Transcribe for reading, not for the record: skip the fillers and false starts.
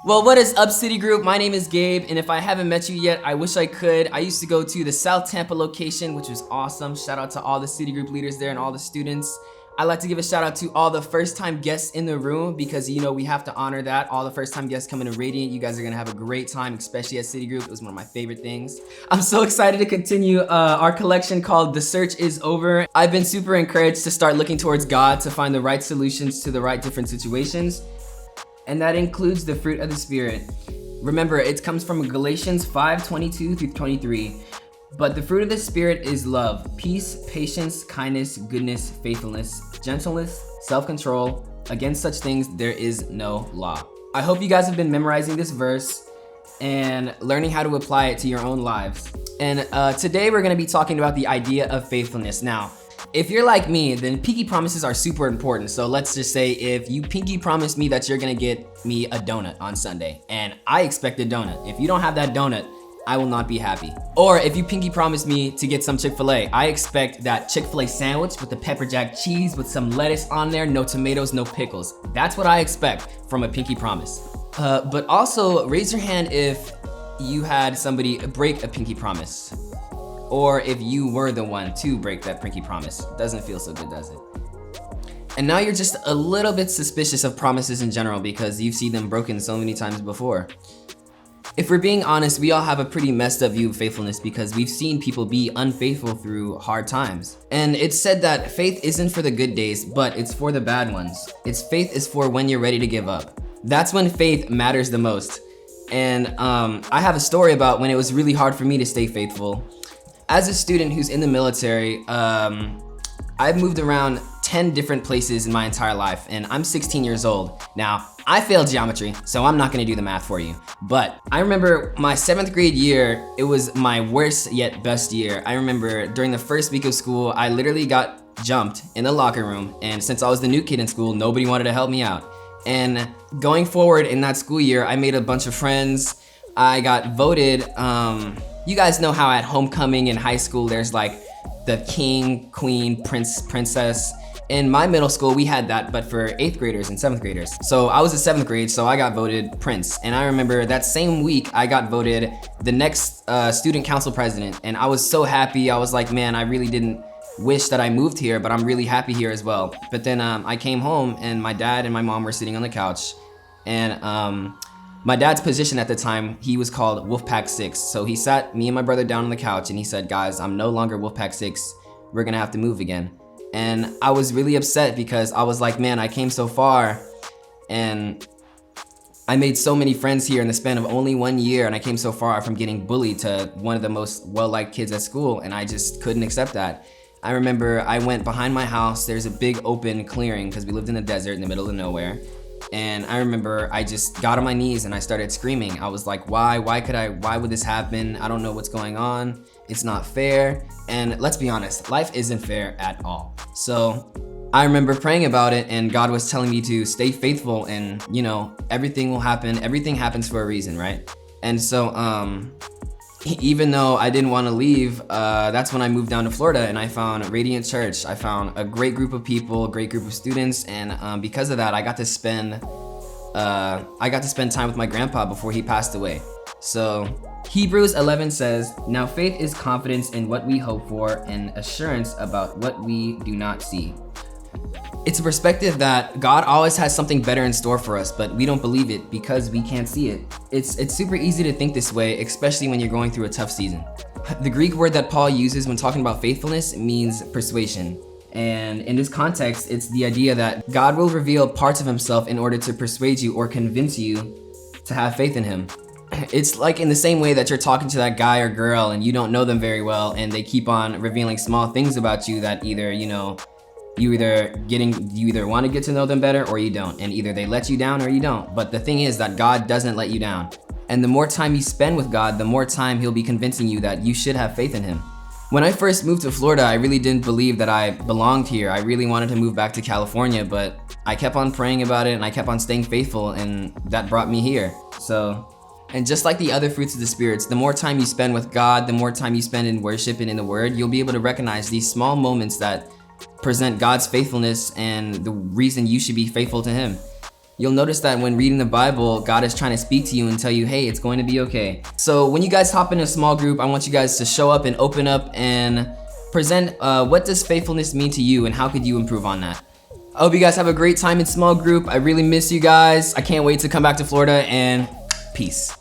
Well, what is up, City Group? My name is Gabe, and if I haven't met you yet, I wish I could. I used to go to the South Tampa location, which was awesome. Shout out to all the City Group leaders there and all the students. I'd like to give a shout out to all the first-time guests in the room because, you know, we have to honor that. All the first-time guests coming to Radiant, you guys are gonna have a great time, especially at City Group. It was one of my favorite things. I'm so excited to continue our collection called The Search Is Over. I've been super encouraged to start looking towards God to find the right solutions to the right different situations. And that includes the fruit of the Spirit. Remember, it comes from Galatians 5:22 through 23. But the fruit of the Spirit is love, peace, patience, kindness, goodness, faithfulness, gentleness, self-control. Against such things, there is no law. I hope you guys have been memorizing this verse and learning how to apply it to your own lives. And today we're gonna be talking about the idea of faithfulness. Now, if you're like me, then pinky promises are super important. So let's just say if you pinky promise me that you're gonna get me a donut on Sunday, and I expect a donut. If you don't have that donut, I will not be happy. Or if you pinky promise me to get some Chick-fil-A, I expect that Chick-fil-A sandwich with the pepper jack cheese with some lettuce on there, no tomatoes, no pickles. That's what I expect from a pinky promise. But also raise your hand if you had somebody break a pinky promise. Or if you were the one to break that pinky promise. Doesn't feel so good, does it? And now you're just a little bit suspicious of promises in general because you've seen them broken so many times before. If we're being honest, we all have a pretty messed up view of faithfulness because we've seen people be unfaithful through hard times. And it's said that faith isn't for the good days, but it's for the bad ones. Faith is for when you're ready to give up. That's when faith matters the most. And I have a story about when it was really hard for me to stay faithful. As a student who's in the military, I've moved around 10 different places in my entire life, and I'm 16 years old. Now, I failed geometry, so I'm not gonna do the math for you. But I remember my 7th grade year, it was my worst yet best year. I remember during the first week of school, I literally got jumped in the locker room, and since I was the new kid in school, nobody wanted to help me out. And going forward in that school year, I made a bunch of friends. I got voted, you guys know how at homecoming in high school, there's like the king, queen, prince, princess. In my middle school, we had that, but for 8th graders and 7th graders. So I was in 7th grade, so I got voted prince. And I remember that same week, I got voted the next student council president. And I was so happy. I was like, man, I really didn't wish that I moved here, but I'm really happy here as well. But then I came home and my dad and my mom were sitting on the couch. And my dad's position at the time, he was called Wolfpack 6. So he sat me and my brother down on the couch and he said, guys, I'm no longer Wolfpack 6. We're gonna have to move again. And I was really upset because I was like, man, I came so far and I made so many friends here in the span of only 1 year, and I came so far from getting bullied to one of the most well-liked kids at school, and I just couldn't accept that. I remember I went behind my house, there's a big open clearing because we lived in the desert in the middle of nowhere. And I remember I just got on my knees and I started screaming. I was like, why would this happen? I don't know what's going on. It's not fair. And let's be honest, life isn't fair at all. So I remember praying about it and God was telling me to stay faithful and, you know, everything will happen. Everything happens for a reason, right? And so, even though I didn't want to leave, that's when I moved down to Florida and I found Radiant Church. I found a great group of people, a great group of students, and because of that, I got to spend time with my grandpa before he passed away. So Hebrews 11 says, now faith is confidence in what we hope for and assurance about what we do not see. It's a perspective that God always has something better in store for us, but we don't believe it because we can't see it. It's super easy to think this way, especially when you're going through a tough season. The Greek word that Paul uses when talking about faithfulness means persuasion. And in this context, it's the idea that God will reveal parts of himself in order to persuade you or convince you to have faith in him. It's like in the same way that you're talking to that guy or girl and you don't know them very well and they keep on revealing small things about you that either, you either want to get to know them better or you don't, and either they let you down or you don't. But the thing is that God doesn't let you down. And the more time you spend with God, the more time he'll be convincing you that you should have faith in him. When I first moved to Florida, I really didn't believe that I belonged here. I really wanted to move back to California, but I kept on praying about it and I kept on staying faithful, and that brought me here. And just like the other fruits of the spirits, the more time you spend with God, the more time you spend in worship and in the word, you'll be able to recognize these small moments that present God's faithfulness and the reason you should be faithful to him. you'll notice that when reading the Bible, God is trying to speak to you and tell you, hey, it's going to be okay. So when you guys hop in a small group, I want you guys to show up and open up and present what does faithfulness mean to you and how could you improve on that. I hope you guys have a great time in small group. I really miss you guys. I can't wait to come back to Florida, and peace.